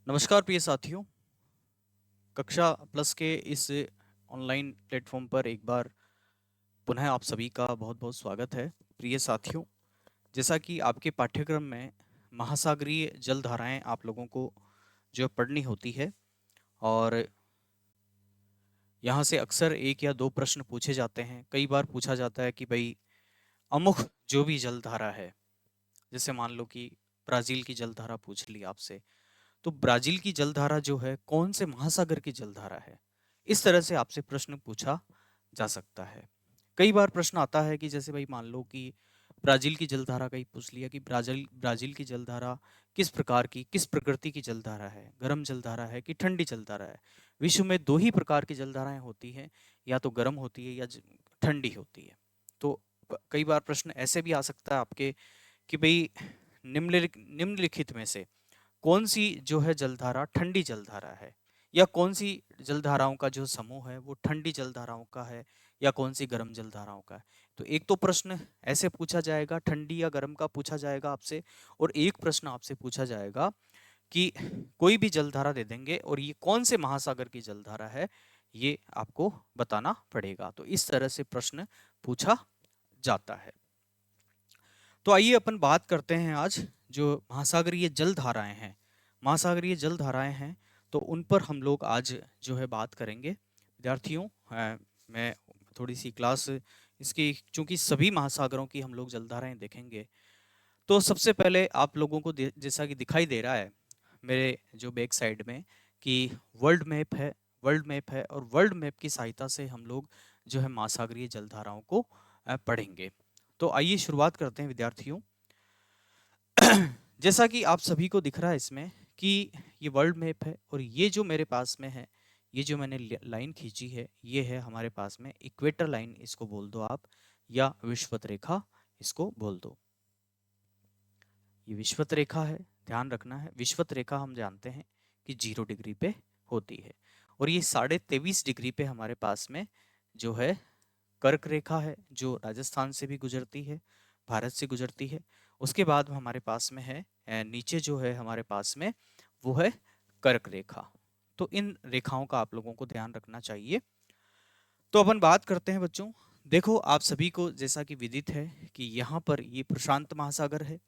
नमस्कार प्रिय साथियों। कक्षा प्लस के इस ऑनलाइन प्लेटफॉर्म पर एक बार पुनः आप सभी का बहुत बहुत स्वागत है। प्रिय साथियों, जैसा कि आपके पाठ्यक्रम में महासागरीय जलधाराएं आप लोगों को जो पढ़नी होती है, और यहाँ से अक्सर एक या दो प्रश्न पूछे जाते हैं। कई बार पूछा जाता है कि भाई अमुक जो भी जलधारा है, जैसे मान लो कि ब्राज़ील की जलधारा पूछ ली आपसे, तो ब्राज़ील की जलधारा जो है कौन से महासागर की जलधारा है? इस तरह से आपसे प्रश्न पूछा जा सकता है। कई बार प्रश्न आता है कि जैसे भाई मान लो कि ब्राज़ील की जलधारा का ही पूछ लिया कि ब्राज़ील ब्राज़ील की जलधारा किस प्रकार की, किस प्रकृति की जलधारा है? गर्म जलधारा है कि ठंडी जलधारा है? विश्व में 2 ही प्रकार की जलधाराएँ होती हैं, या तो गर्म होती है या ठंडी होती है। तो कई बार प्रश्न ऐसे भी आ सकता है आपके कि भई निम्नलिखित में से कौन-सी जो है जलधारा ठंडी जलधारा है? या कौन-सी जलधाराओं का जो समूह है वो ठंडी जलधाराओं का है, या कौन-सी गर्म जलधाराओं का है? तो एक तो प्रश्न ऐसे पूछा जाएगा, ठंडी या गर्म का पूछा जाएगा आपसे, और एक प्रश्न आपसे पूछा जाएगा कि कोई भी जलधारा दे देंगे और ये कौन से महासागर की जलधारा है, ये आपको बताना पड़ेगा। तो इस तरह से प्रश्न पूछा जाता है। तो आइए अपन बात करते हैं आज जो महासागरीय जलधाराएं हैं। महासागरीय जलधाराएं हैं, तो उन पर हम लोग आज जो है बात करेंगे। विद्यार्थियों, मैं थोड़ी सी क्लास इसकी, चूंकि सभी महासागरों की हम लोग जलधाराएं देखेंगे, तो सबसे पहले आप लोगों को जैसा कि दिखाई दे रहा है मेरे जो बैक साइड में, कि वर्ल्ड मैप है। वर्ल्ड मैप है, और वर्ल्ड मैप की सहायता से हम लोग जो है महासागरीय जलधाराओं को पढ़ेंगे। तो आइए शुरुआत करते हैं विद्यार्थियों। जैसा कि आप सभी को दिख रहा है इसमें कि ये वर्ल्ड मैप है, और ये जो मेरे पास में है, ये जो मैंने लाइन खींची है, ये है हमारे पास में इक्वेटर लाइन, इसको बोल दो आप, या विषुवत रेखा इसको बोल दो। ये विषुवत रेखा है, ध्यान रखना है। विषुवत रेखा हम जानते हैं कि 0 डिग्री पे होती है, और ये 23.5 डिग्री पे हमारे पास में जो है कर्क रेखा है, जो राजस्थान से भी गुजरती है, भारत से गुजरती है। उसके बाद हमारे पास में है नीचे जो है हमारे पास में, वो है कर्क रेखा। तो इन रेखाओं का आप लोगों को ध्यान रखना चाहिए। तो अपन बात करते हैं बच्चों। देखो, आप सभी को जैसा कि विदित है कि यहाँ पर ये प्रशांत महासागर है,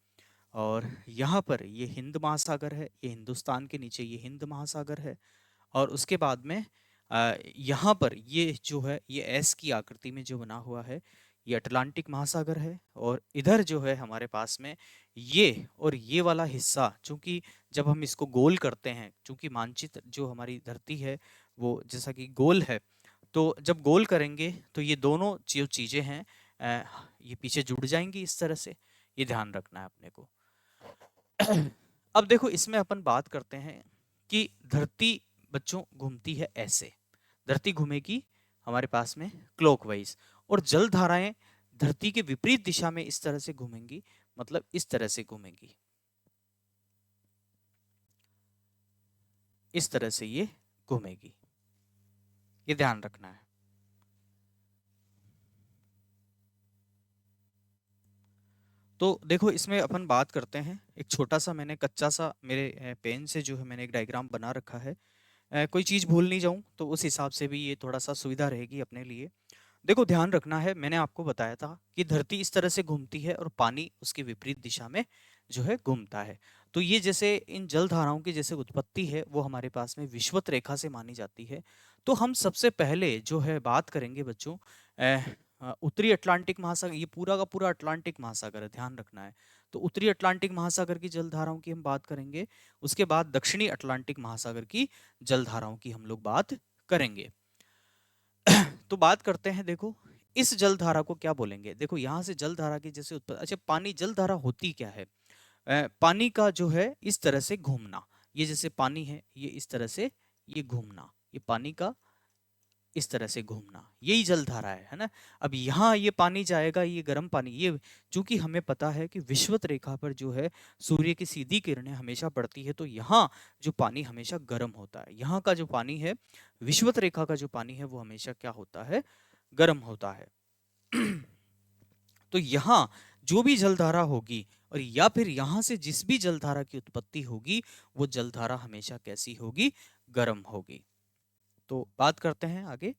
और यहाँ पर ये हिंद महासागर है। ये हिंदुस्तान के नीचे ये हिंद महासागर है, और उसके बाद में यहाँ पर ये जो है ये एस की आकृति में जो बना हुआ है, ये अटलांटिक महासागर है। और इधर जो है हमारे पास में ये और ये वाला हिस्सा, चूंकि जब हम इसको गोल करते हैं, चूंकि मानचित्र जो हमारी धरती है वो जैसा कि गोल है, तो जब गोल करेंगे तो ये दोनों जो चीज़ें हैं ये पीछे जुड़ जाएंगी इस तरह से। ये ध्यान रखना है अपने को। अब देखो, इसमें अपन बात करते हैं कि धरती बच्चों घूमती है ऐसे। धरती घूमेगी हमारे पास में क्लॉकवाइज, और जल धाराएं धरती के विपरीत दिशा में इस तरह से घूमेंगी, मतलब इस तरह से घूमेंगी, इस तरह से ये घूमेगी। ये ध्यान रखना है। तो देखो, इसमें अपन बात करते हैं, एक छोटा सा मैंने कच्चा सा मेरे पेन से जो है मैंने एक डायग्राम बना रखा है। कोई चीज़ भूल नहीं जाऊं तो उस हिसाब से भी ये थोड़ा सा सुविधा रहेगी अपने लिए। देखो, ध्यान रखना है, मैंने आपको बताया था कि धरती इस तरह से घूमती है और पानी उसके विपरीत दिशा में जो है घूमता है। तो ये जैसे इन जल धाराओं की जैसे उत्पत्ति है वो हमारे पास में विषुवत रेखा से मानी जाती है। तो हम सबसे पहले जो है बात करेंगे बच्चों, उत्तरी अटलांटिक महासागर, ये पूरा का पूरा अटलांटिक महासागर है, ध्यान रखना है। तो उत्तरी अटलांटिक महासागर की जलधाराओं की हम बात करेंगे। उसके बाद दक्षिणी अटलांटिक महासागर की जलधाराओं की हम लोग बात करेंगे। तो बात करते हैं, देखो इस जलधारा को क्या बोलेंगे। देखो, यहाँ से जलधारा की जैसे अच्छा, पानी जलधारा होती क्या है? पानी का जो है इस तरह से घूमना, ये जैसे पानी है ये इस तरह से ये घूमना, ये पानी का इस तरह से घूमना, यही जलधारा है ना। अब यहाँ ये पानी जाएगा, ये गर्म पानी, ये चूंकि हमें पता है कि विषुवत रेखा पर जो है सूर्य की सीधी किरणें हमेशा पड़ती है, तो यहाँ जो पानी हमेशा गर्म होता है। यहाँ का जो पानी है, विषुवत रेखा का जो पानी है, वो हमेशा क्या होता है? गर्म होता है। तो यहाँ जो भी जलधारा होगी और या फिर यहाँ से जिस भी जलधारा की उत्पत्ति होगी वो जलधारा हमेशा कैसी होगी, गर्म होगी। तो बात करते हैं आगे।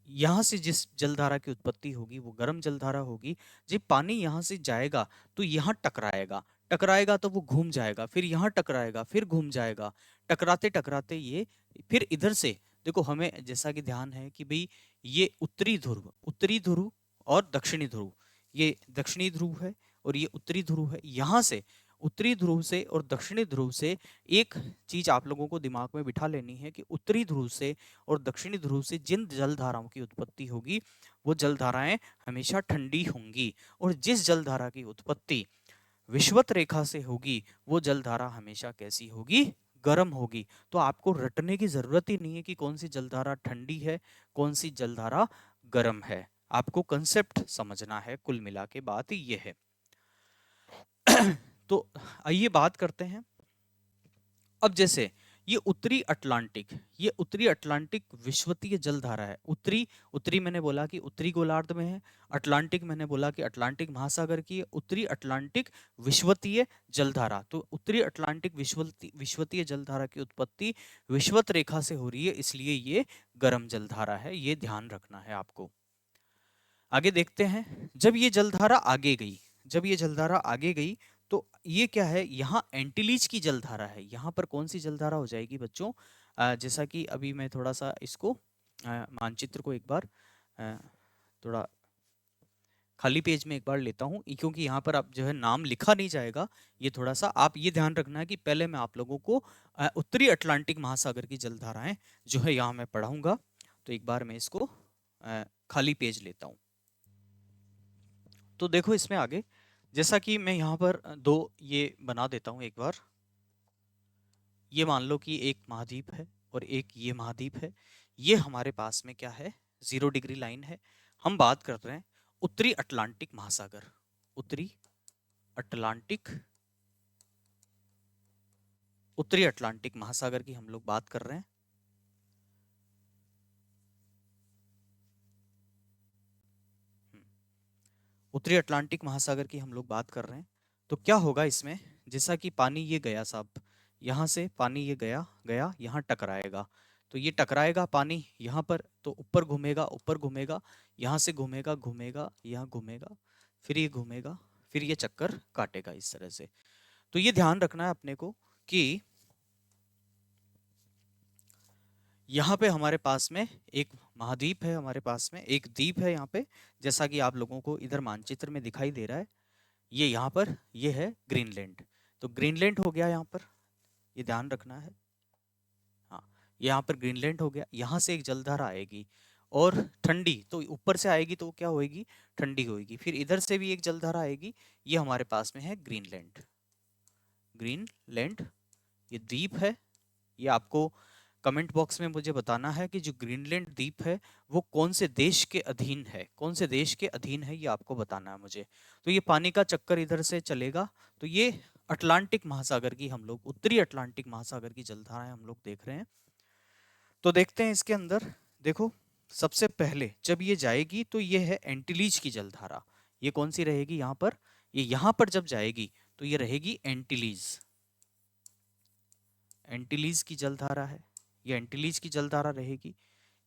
यहाँ से जिस जलधारा की उत्पत्ति होगी वो गर्म जलधारा होगी। जब पानी यहाँ से जाएगा तो यहाँ टकराएगा, टकराएगा तो वो घूम जाएगा, फिर यहाँ टकराएगा, फिर घूम जाएगा, टकराते टकराते ये फिर इधर से देखो, हमें जैसा कि ध्यान है कि भाई ये उत्तरी ध्रुव और दक्षिणी ध्रुव, ये दक्षिणी ध्रुव है और ये उत्तरी ध्रुव है। यहाँ से उत्तरी ध्रुव से और दक्षिणी ध्रुव से एक चीज आप लोगों को दिमाग में बिठा लेनी है कि उत्तरी ध्रुव से और दक्षिणी ध्रुव से जिन जलधाराओं की उत्पत्ति होगी वो जलधाराएं हमेशा ठंडी होंगी, और जिस जलधारा की उत्पत्ति विषुवत रेखा से होगी वो जलधारा हमेशा कैसी होगी, गर्म होगी। तो आपको रटने की जरूरत ही नहीं है कि कौन सी जलधारा ठंडी है, कौन सी जलधारा गर्म है। आपको कंसेप्ट समझना है, कुल मिला के बात ये है। तो आइए बात करते हैं अब। जैसे ये उत्तरी अटलांटिक विषुवतीय जलधारा है। उत्तरी मैंने बोला कि उत्तरी गोलार्ध में है, अटलांटिक मैंने बोला कि अटलांटिक महासागर की है, उत्तरी अटलांटिक विषुवतीय जलधारा। तो उत्तरी अटलांटिक विषुवतीय जलधारा की उत्पत्ति विषुवत रेखा से हो रही है, इसलिए ये गर्म जलधारा है, ये ध्यान रखना है आपको। आगे देखते हैं, जब ये जलधारा आगे गई तो ये क्या है, यहाँ एंटीलीज की जलधारा है। यहाँ पर कौन सी जलधारा हो जाएगी बच्चों, जैसा कि अभी मैं थोड़ा सा इसको मानचित्र को एक बार थोड़ा खाली पेज में एक बार लेता हूँ, क्योंकि यहाँ पर आप जो है नाम लिखा नहीं जाएगा। ये थोड़ा सा आप ये ध्यान रखना है कि पहले मैं आप लोगों को उत्तरी अटलांटिक महासागर की जलधाराएं जो है यहाँ मैं पढ़ाऊंगा। तो एक बार मैं इसको खाली पेज लेता हूँ। तो देखो इसमें आगे, जैसा कि मैं यहाँ पर दो ये बना देता हूँ एक बार। ये मान लो कि एक महाद्वीप है और एक ये महाद्वीप है। ये हमारे पास में क्या है, 0 डिग्री लाइन है। हम बात कर रहे हैं उत्तरी अटलांटिक महासागर, उत्तरी अटलांटिक महासागर की हम लोग बात कर रहे हैं। उत्तरी अटलांटिक महासागर की हम लोग बात कर रहे हैं। तो क्या होगा इसमें, जैसा कि पानी ये गया साहब, यहाँ से पानी ये गया गया यहाँ टकराएगा, तो ये टकराएगा पानी यहाँ पर, तो ऊपर घूमेगा, यहाँ से घूमेगा घूमेगा, यहाँ घूमेगा, फिर ये घूमेगा, फिर ये चक्कर काटेगा इस तरह से। तो ये ध्यान रखना है अपने को कि यहाँ पे हमारे पास में एक महाद्वीप है, हमारे पास में एक द्वीप है यहाँ पे, जैसा कि आप लोगों को इधर मानचित्र में दिखाई दे रहा है। ये यहाँ पर ये है ग्रीनलैंड, तो ग्रीनलैंड हो गया यहाँ पर, ये ध्यान रखना है। हाँ, यहाँ पर ग्रीनलैंड हो गया। यहाँ से एक जलधारा आएगी और ठंडी, तो ऊपर से आएगी तो क्या होएगी, ठंडी होएगी। फिर इधर से भी एक जलधारा आएगी, ये हमारे पास में है ग्रीनलैंड। ये द्वीप है। ये आपको कमेंट बॉक्स में मुझे बताना है कि जो ग्रीनलैंड द्वीप है वो कौन से देश के अधीन है, कौन से देश के अधीन है, ये आपको बताना है मुझे। तो ये पानी का चक्कर इधर से चलेगा, तो ये अटलांटिक महासागर की हम लोग, उत्तरी अटलांटिक महासागर की जलधाराएं हम लोग देख रहे हैं। तो देखते हैं इसके अंदर। देखो सबसे पहले जब ये जाएगी तो ये है एंटीलीज की जलधारा। ये कौन सी रहेगी यहाँ पर, ये यहाँ पर जब जाएगी तो ये रहेगी एंटीलीज की जलधारा है, ये एंटीलीज की जलधारा रहेगी।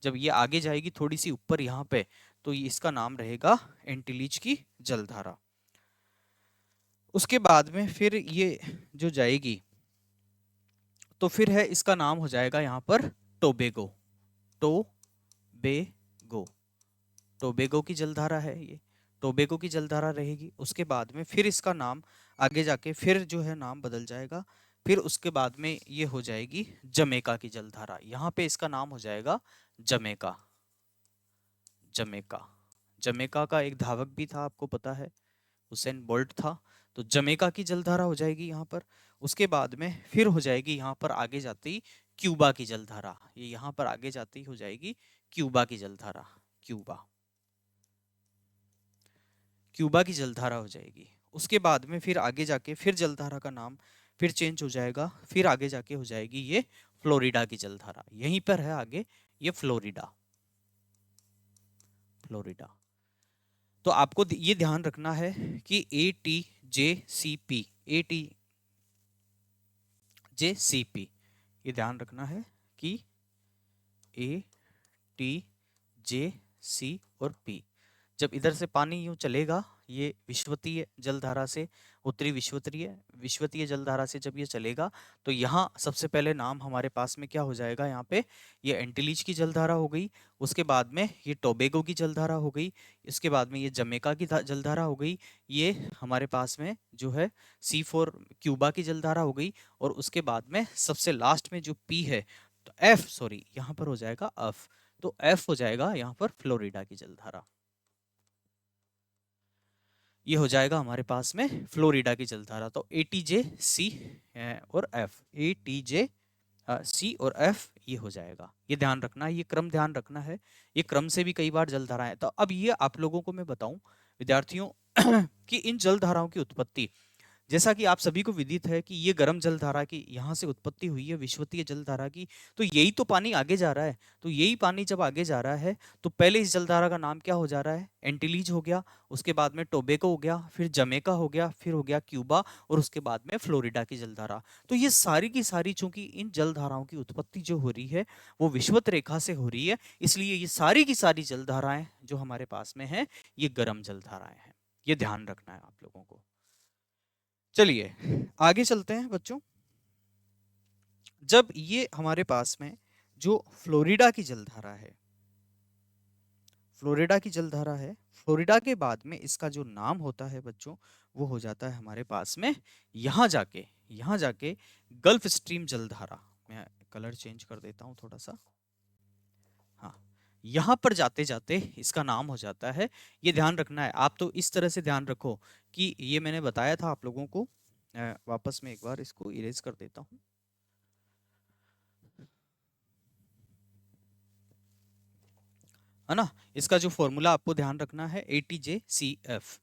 जब ये आगे जाएगी थोड़ी सी ऊपर यहाँ पे, तो इसका नाम रहेगा एंटीलीज की जलधारा। उसके बाद में फिर ये जो जाएगी तो फिर है, इसका नाम हो जाएगा यहाँ पर टोबेगो। टोबेगो की जलधारा है ये, टोबेगो की जलधारा रहेगी। उसके बाद में फिर इसका नाम आगे जाके फिर जो है नाम बदल जाएगा। फिर उसके बाद में ये हो जाएगी जमैका की जलधारा। यहाँ पे इसका नाम हो जाएगा जमैका। जमैका का एक धावक भी था, आपको पता है, हुसैन बोल्ट था। तो जमैका की जलधारा हो जाएगी यहाँ पर। उसके बाद में फिर हो जाएगी यहाँ पर आगे जाती क्यूबा की जलधारा। ये यहाँ पर आगे जाती हो जाएगी क्यूबा की जलधारा। क्यूबा की जलधारा हो जाएगी। उसके बाद में फिर आगे जाके फिर जलधारा का नाम फिर चेंज हो जाएगा, फिर आगे जाके हो जाएगी ये फ्लोरिडा की जलधारा। यहीं पर है आगे ये फ्लोरिडा। तो आपको ये ध्यान रखना है कि ATJCP, ATJCP, ये ध्यान रखना है कि ATJC और P, जब इधर से पानी यूं चलेगा, ये विश्वतीय जलधारा से, उत्तरी विश्वतीय जलधारा से जब ये चलेगा, तो यहाँ सबसे पहले नाम हमारे पास में क्या हो जाएगा, यहाँ पे ये एंटीलीज की जलधारा हो गई, उसके बाद में ये टोबैगो की जलधारा हो गई, इसके बाद में ये जमैका की जलधारा हो गई, ये हमारे पास में जो है C4 क्यूबा की जलधारा हो गई, और उसके बाद में सबसे लास्ट में जो P है, तो F, सॉरी यहाँ पर हो जाएगा F, तो F हो जाएगा यहाँ पर फ्लोरिडा की जलधारा। ये हो जाएगा हमारे पास में फ्लोरिडा की जलधारा। तो ATJC और F, ATJC और F ये हो जाएगा। ये ध्यान रखना है, ये क्रम ध्यान रखना है, ये क्रम से भी कई बार जलधाराएं। तो अब ये आप लोगों को मैं बताऊं विद्यार्थियों कि इन जलधाराओं की उत्पत्ति, जैसा कि आप सभी को विदित है कि ये गर्म जलधारा की यहाँ से उत्पत्ति हुई है विश्वतीय जलधारा की, तो यही तो पानी आगे जा रहा है। तो यही पानी जब आगे जा रहा है, तो पहले इस जलधारा का नाम क्या हो जा रहा है, एंटीलीज हो गया, उसके बाद में टोबैगो हो गया, फिर जमैका हो गया, फिर हो गया क्यूबा, और उसके बाद में फ्लोरिडा की जलधारा। तो ये सारी की सारी, चूंकि इन जलधाराओं की उत्पत्ति जो हो रही है वो विषुवत रेखा से हो रही है, इसलिए ये सारी की सारी जलधाराएं जो हमारे पास में है, ये गर्म जलधाराएं हैं। ये ध्यान रखना है आप लोगों को। चलिए आगे चलते हैं बच्चों। जब ये हमारे पास में जो फ्लोरिडा की जलधारा है, फ्लोरिडा की जलधारा है, फ्लोरिडा के बाद में इसका जो नाम होता है बच्चों, वो हो जाता है हमारे पास में यहाँ जाके गल्फ स्ट्रीम जलधारा। मैं कलर चेंज कर देता हूँ थोड़ा सा, हाँ, यहाँ पर जाते जाते इसका नाम हो जाता है, ये ध्यान रखना है। आप तो इस तरह से ध्यान रखो कि ये मैंने बताया था आप लोगों को, वापस में एक बार इसको इरेज कर देता हूँ। है ना, इसका जो फॉर्मूला आपको ध्यान रखना है, ATJCF,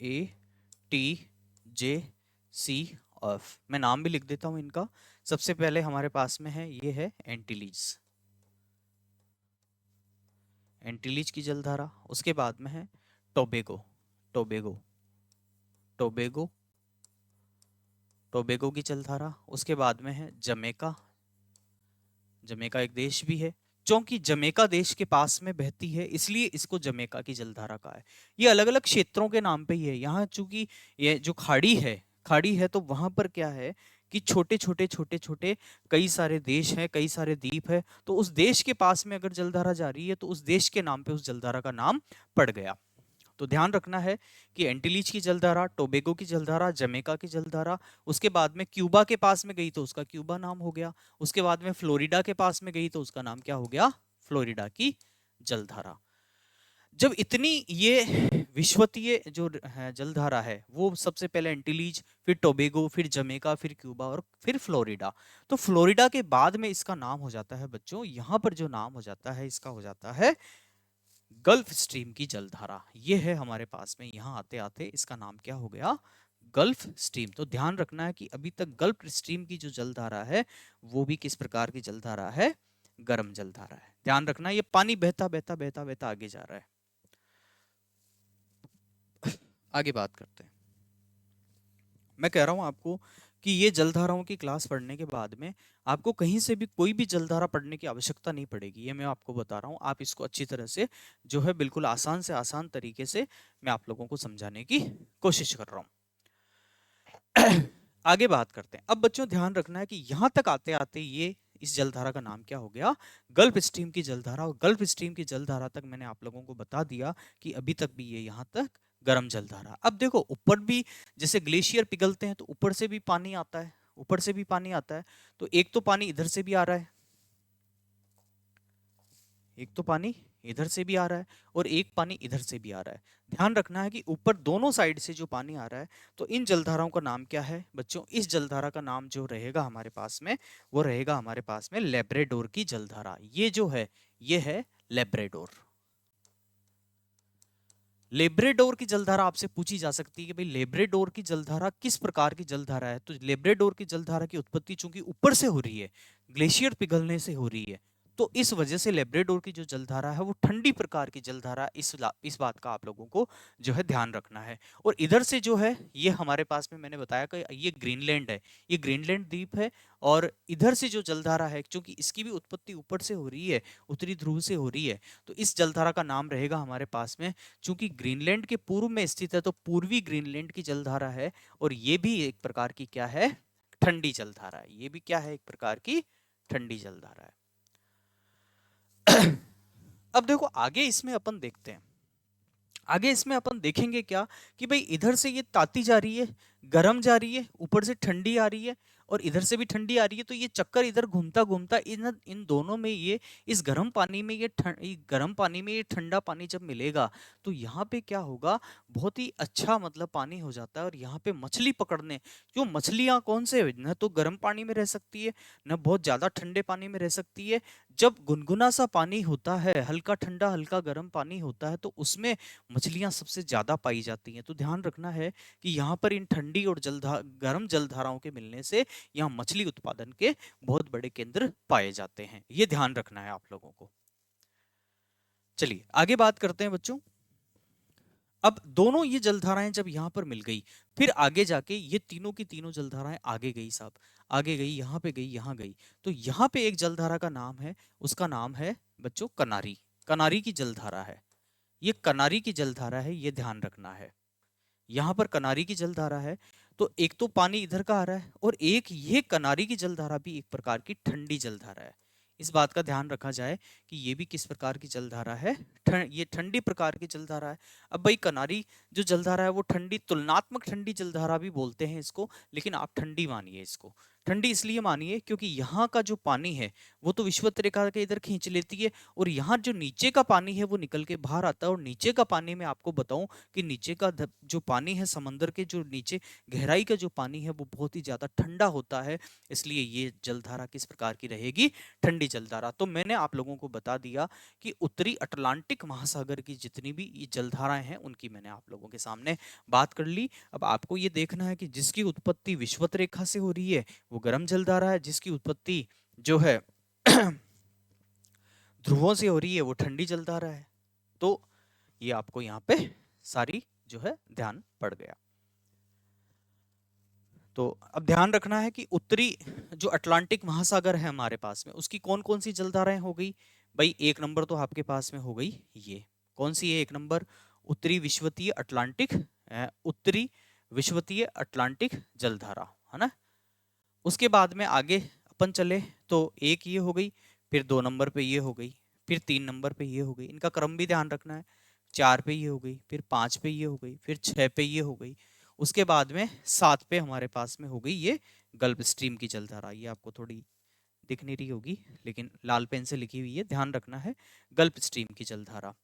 ATJCF। मैं नाम भी लिख देता हूं इनका। सबसे पहले हमारे पास में है, ये है एंटीलीज, एंटीलीज की जलधारा। उसके बाद में है टोबैगो, टोबैगो, टोबैगो, टोबैगो की जलधारा। उसके बाद में है जमैका, जमैका एक देश भी है, क्योंकि जमैका देश के पास में बहती है इसलिए इसको जमैका की जलधारा कहा है। ये अलग अलग क्षेत्रों के नाम पे ही है। यहाँ चूंकि ये जो खाड़ी है तो वहां पर क्या है कि छोटे छोटे छोटे छोटे कई सारे देश हैं, कई सारे द्वीप है, तो उस देश के पास में अगर जलधारा जा रही है तो उस देश के नाम पे उस जलधारा का नाम पड़ गया। तो ध्यान रखना है कि एंटीलीज की जलधारा, टोबैगो की जलधारा, जमैका की जलधारा, उसके बाद में क्यूबा के पास में गई तो उसका क्यूबा नाम हो गया, उसके बाद में फ्लोरिडा के पास में गई तो उसका नाम क्या हो गया, फ्लोरिडा की जलधारा। जब इतनी ये विश्वतीय जो है जलधारा है, वो सबसे पहले एंटीलीज, फिर टोबैगो, फिर जमैका, फिर क्यूबा और फिर फ्लोरिडा। तो फ्लोरिडा के बाद में इसका नाम हो जाता है बच्चों, यहां पर जो नाम हो जाता है इसका हो जाता है गल्फ स्ट्रीम की जलधारा। ये है हमारे पास में, यहाँ आते आते इसका नाम क्या हो गया, गल्फ स्ट्रीम। तो ध्यान रखना है कि अभी तक गल्फ स्ट्रीम की जो जलधारा है वो भी किस प्रकार की जलधारा है, गर्म जलधारा है। ध्यान रखना, ये पानी बहता बहता बहता बहता आगे जा रहा है। आगे बात करते हैं। मैं कह रहा हूं आपको कि ये जलधाराओं की क्लास पढ़ने के बाद में आपको कहीं से भी कोई भी जलधारा पढ़ने की आवश्यकता नहीं पड़ेगी। ये मैं आपको बता रहा हूं, आप इसको अच्छी तरह से जो है बिल्कुल आसान से आसान तरीके से मैं आप लोगों को समझाने की कोशिश कर रहा हूं। आगे बात करते हैं। अब बच्चों ध्यान रखना है कि यहां तक आते आते ये इस जलधारा का नाम क्या हो गया, गल्फ स्ट्रीम की जलधारा। और गल्फ स्ट्रीम की जलधारा तक मैंने आप लोगों को बता दिया कि अभी तक भी ये यहाँ तक गर्म जलधारा। अब देखो ऊपर भी जैसे ग्लेशियर पिघलते हैं तो ऊपर से भी पानी आता है, ऊपर से भी पानी आता है। तो एक तो पानी इधर से भी आ रहा है, एक तो पानी इधर से भी आ रहा है और एक पानी इधर से भी आ रहा है। ध्यान रखना है कि ऊपर दोनों साइड से जो पानी आ रहा है, तो इन जलधाराओं का नाम क्या है बच्चों, इस जलधारा का नाम जो रहेगा हमारे पास में, वो रहेगा हमारे पास में लेब्राडोर की जलधारा। ये जो है ये है लेब्राडोर, लेब्राडोर की जलधारा आपसे पूछी जा सकती है कि भाई लेब्राडोर की जलधारा किस प्रकार की जलधारा है। तो लेब्राडोर की जलधारा की उत्पत्ति चूंकि ऊपर से हो रही है, ग्लेशियर पिघलने से हो रही है, तो इस वजह से लेब्राडोर की जो जलधारा है वो ठंडी प्रकार की जलधारा, इस बात का आप लोगों को जो है ध्यान रखना है। और इधर से जो है ये हमारे पास में मैंने बताया कि ये ग्रीनलैंड है, ये ग्रीनलैंड द्वीप है। और इधर से जो जलधारा है, क्योंकि इसकी भी उत्पत्ति ऊपर से हो रही है, उत्तरी ध्रुव से हो रही है, तो इस जलधारा का नाम रहेगा हमारे पास में, चूंकि ग्रीनलैंड के पूर्व में स्थित है तो पूर्वी ग्रीनलैंड की जलधारा है। और ये भी एक प्रकार की क्या है, ठंडी जलधारा है। ये भी क्या है, एक प्रकार की ठंडी जलधारा है। अब देखो आगे इसमें अपन देखते हैं, आगे इसमें अपन देखेंगे क्या कि भाई इधर से ये ताती जा रही है, गर्म जा रही है, ऊपर से ठंडी आ रही है, और इधर से भी ठंडी आ रही है। तो ये चक्कर इधर घूमता घूमता इन इन दोनों में, ये इस गर्म पानी में ये गर्म पानी में ये ठंडा पानी जब मिलेगा तो यहाँ पे क्या होगा, बहुत ही अच्छा मतलब पानी हो जाता है। और यहाँ पे मछली पकड़ने, जो मछलियाँ कौन से न तो गर्म पानी में रह सकती है, न बहुत ज्यादा ठंडे पानी में रह सकती है। जब गुनगुना सा पानी होता है, हल्का ठंडा हल्का गर्म पानी होता है, तो उसमें मछलियां सबसे ज्यादा पाई जाती हैं। तो ध्यान रखना है कि यहाँ पर इन ठंडी और गर्म जलधाराओं के मिलने से यहाँ मछली उत्पादन के बहुत बड़े केंद्र पाए जाते हैं। ये ध्यान रखना है आप लोगों को। चलिए आगे बात करते हैं बच्चों। अब दोनों ये जलधाराएं जब यहाँ पर मिल गई, फिर आगे जाके ये तीनों की तीनों जलधाराएं आगे गई साहब, आगे गई, यहाँ पे गई, यहाँ गई। तो यहाँ पे एक जलधारा का नाम है, उसका नाम है बच्चों कनारी। कनारी की जलधारा है, ये कनारी की जलधारा है, ये ध्यान रखना है। यहाँ पर कनारी की जलधारा है, तो एक तो पानी इधर का आ रहा है, और एक ये कनारी की जलधारा भी एक प्रकार की ठंडी जलधारा है। इस बात का ध्यान रखा जाए कि ये भी किस प्रकार की जलधारा है, ये ठंडी प्रकार की जलधारा है। अब भाई कनारी जो जलधारा है वो ठंडी, तुलनात्मक ठंडी जलधारा भी बोलते हैं इसको, लेकिन आप ठंडी मानिए इसको। ठंडी इसलिए मानिए क्योंकि यहाँ का जो पानी है वो तो विषुवत रेखा के इधर खींच लेती है, और यहाँ जो नीचे का पानी है वो निकल के बाहर आता है। और नीचे का पानी में आपको बताऊं कि नीचे का जो पानी है, समंदर के जो नीचे गहराई का जो पानी है वो बहुत ही ज्यादा ठंडा होता है। इसलिए ये जलधारा किस प्रकार की रहेगी, ठंडी जलधारा। तो मैंने आप लोगों को बता दिया कि उत्तरी अटलांटिक महासागर की जितनी भी ये जलधाराएं हैं उनकी मैंने आप लोगों के सामने बात कर ली। अब आपको ये देखना है कि जिसकी उत्पत्ति विषुवत रेखा से हो रही है वो गर्म जलधारा है, जिसकी उत्पत्ति जो है ध्रुवों से हो रही है वो ठंडी जलधारा है। तो ये आपको यहाँ पे सारी जो है ध्यान पड़ गया। तो अब ध्यान रखना है कि उत्तरी जो अटलांटिक महासागर है हमारे पास में, उसकी कौन कौन सी जलधाराएं हो गई। भाई एक नंबर तो आपके पास में हो गई, ये कौन सी है, एक नंबर उत्तरी विषुवतीय अटलांटिक, उत्तरी विषुवतीय अटलांटिक जलधारा, है ना। उसके बाद में आगे अपन चले तो एक ये हो गई, फिर 2 नंबर पे ये हो गई, फिर 3 नंबर पे ये हो गई, इनका क्रम भी ध्यान रखना है। 4 पे ये हो गई, फिर 5 पे ये हो गई, फिर 6 पे ये हो गई। उसके बाद में 7 पे हमारे पास में हो गई ये गल्फ स्ट्रीम की जलधारा। ये आपको थोड़ी दिख नहीं रही होगी लेकिन लाल पेन से लिखी हुई है, ध्यान रखना है, गल्फ स्ट्रीम की जलधारा।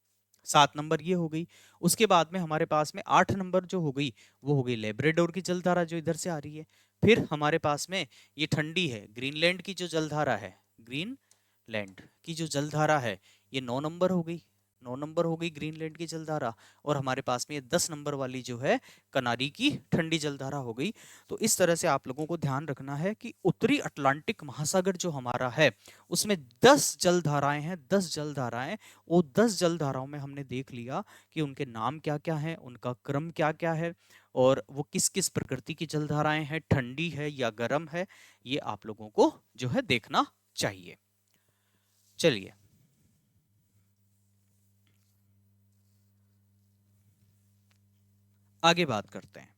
7 नंबर ये हो गई। उसके बाद में हमारे पास में 8 नंबर जो हो गई वो हो गई लेब्राडोर की जलधारा जो इधर से आ रही है। फिर हमारे पास में ये ठंडी है, ग्रीनलैंड की जो जलधारा है, ग्रीनलैंड की जो जलधारा है ये 9 नंबर हो गई, 9 नंबर हो गई ग्रीनलैंड की जलधारा। और हमारे पास में ये 10 नंबर वाली जो है कनारी की ठंडी जलधारा हो गई। तो इस तरह से आप लोगों को ध्यान रखना है कि उत्तरी अटलांटिक महासागर जो हमारा है उसमें 10 जलधाराएं हैं, 10 जलधाराएं। वो 10 जलधाराओं में हमने देख लिया कि उनके नाम क्या क्या है, उनका क्रम क्या क्या है, और वो किस किस प्रकृति की जलधाराएं हैं, ठंडी है या गर्म है, ये आप लोगों को जो है देखना चाहिए। चलिए आगे बात करते हैं।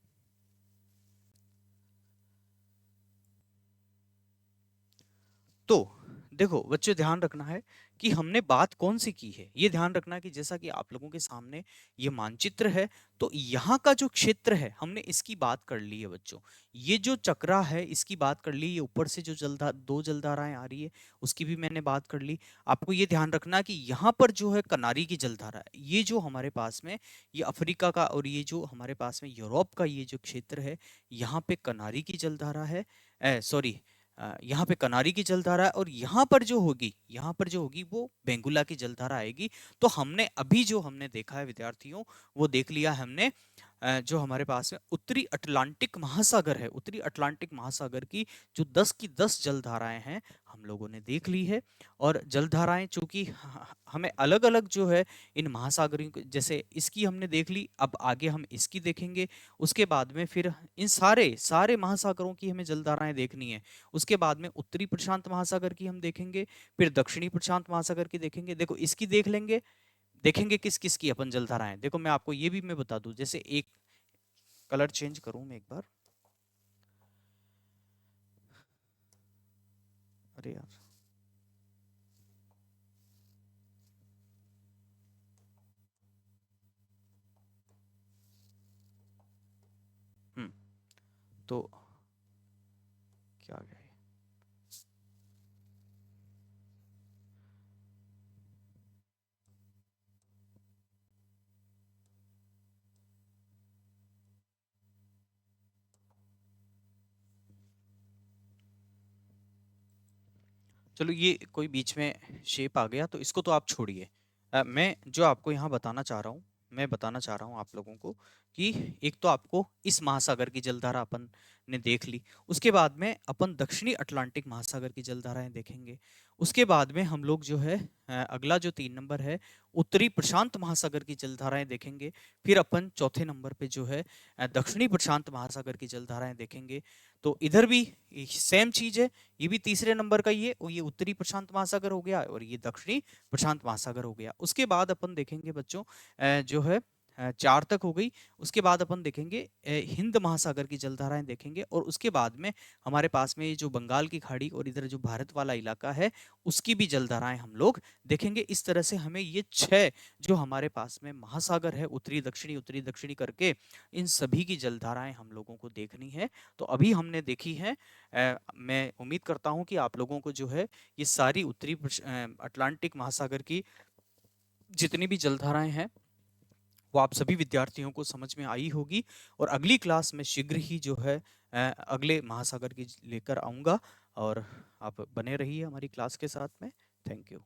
तो देखो बच्चों ध्यान रखना है कि हमने बात कौन सी की है, ये ध्यान रखना है कि जैसा कि आप लोगों के सामने ये मानचित्र है, तो यहाँ का जो क्षेत्र है हमने इसकी बात कर ली है बच्चों। ये जो चक्रा है इसकी बात कर ली, ये ऊपर से जो दो जलधाराएं आ रही है उसकी भी मैंने बात कर ली। आपको ये ध्यान रखना कि यहाँ पर जो है कनारी की जलधारा है, ये जो हमारे पास में ये अफ्रीका का और ये जो हमारे पास में यूरोप का ये जो क्षेत्र है, यहाँ पे कनारी की जलधारा है, सॉरी यहाँ पे कनारी की जलधारा है, और यहाँ पर जो होगी वो बेंगुला की जलधारा आएगी। तो हमने अभी जो हमने देखा है विद्यार्थियों, वो देख लिया हमने जो हमारे पास में उत्तरी अटलांटिक महासागर है, उत्तरी अटलांटिक महासागर की जो 10 की 10 जलधाराएं हैं हम लोगों ने देख ली है। और जलधाराएं चूंकि हमें अलग अलग जो है इन महासागरों जैसे इसकी हमने देख ली, अब आगे हम इसकी देखेंगे। उसके बाद में फिर इन सारे सारे महासागरों की हमें जलधाराएं देखनी है। उसके बाद में उत्तरी प्रशांत महासागर की हम देखेंगे, फिर दक्षिणी प्रशांत महासागर की देखेंगे। देखो इसकी देख लेंगे, देखेंगे किस किस की अपन जलधाराएं। देखो मैं आपको ये भी मैं बता दूं, जैसे एक कलर चेंज करूं मैं एक बार, अरे यार, हम्म, तो क्या आ गया ये? चलो ये कोई बीच में शेप आ गया, तो इसको तो आप छोड़िए। मैं जो आपको यहाँ बताना चाह रहा हूँ, मैं बताना चाह रहा हूँ आप लोगों को कि एक तो आपको इस महासागर की जलधारा अपन ने देख ली, उसके बाद में अपन दक्षिणी अटलांटिक महासागर की जलधाराएं देखेंगे। उसके बाद में हम लोग जो है अगला जो 3 नंबर है उत्तरी प्रशांत महासागर की जलधाराएं देखेंगे। फिर अपन चौथे नंबर पे जो है दक्षिणी प्रशांत महासागर की जलधाराएं देखेंगे। तो इधर भी सेम चीज है, ये भी तीसरे नंबर का ही है, और ये उत्तरी प्रशांत महासागर हो गया और ये दक्षिणी प्रशांत महासागर हो गया। उसके बाद अपन देखेंगे बच्चों जो है 4 तक हो गई। उसके बाद अपन देखेंगे हिंद महासागर की जलधाराएं देखेंगे, और उसके बाद में हमारे पास में ये जो बंगाल की खाड़ी और इधर जो भारत वाला इलाका है उसकी भी जलधाराएं हम लोग देखेंगे। इस तरह से हमें ये 6 जो हमारे पास में महासागर है उत्तरी दक्षिणी करके, इन सभी की जलधाराएं हम लोगों को देखनी है। तो अभी हमने देखी है, मैं उम्मीद करता हूं कि आप लोगों को जो है ये सारी अटलांटिक महासागर की जितनी भी जलधाराएं हैं वो आप सभी विद्यार्थियों को समझ में आई होगी। और अगली क्लास में शीघ्र ही जो है अगले महासागर की लेकर आऊंगा, और आप बने रहिए हमारी क्लास के साथ में। Thank you.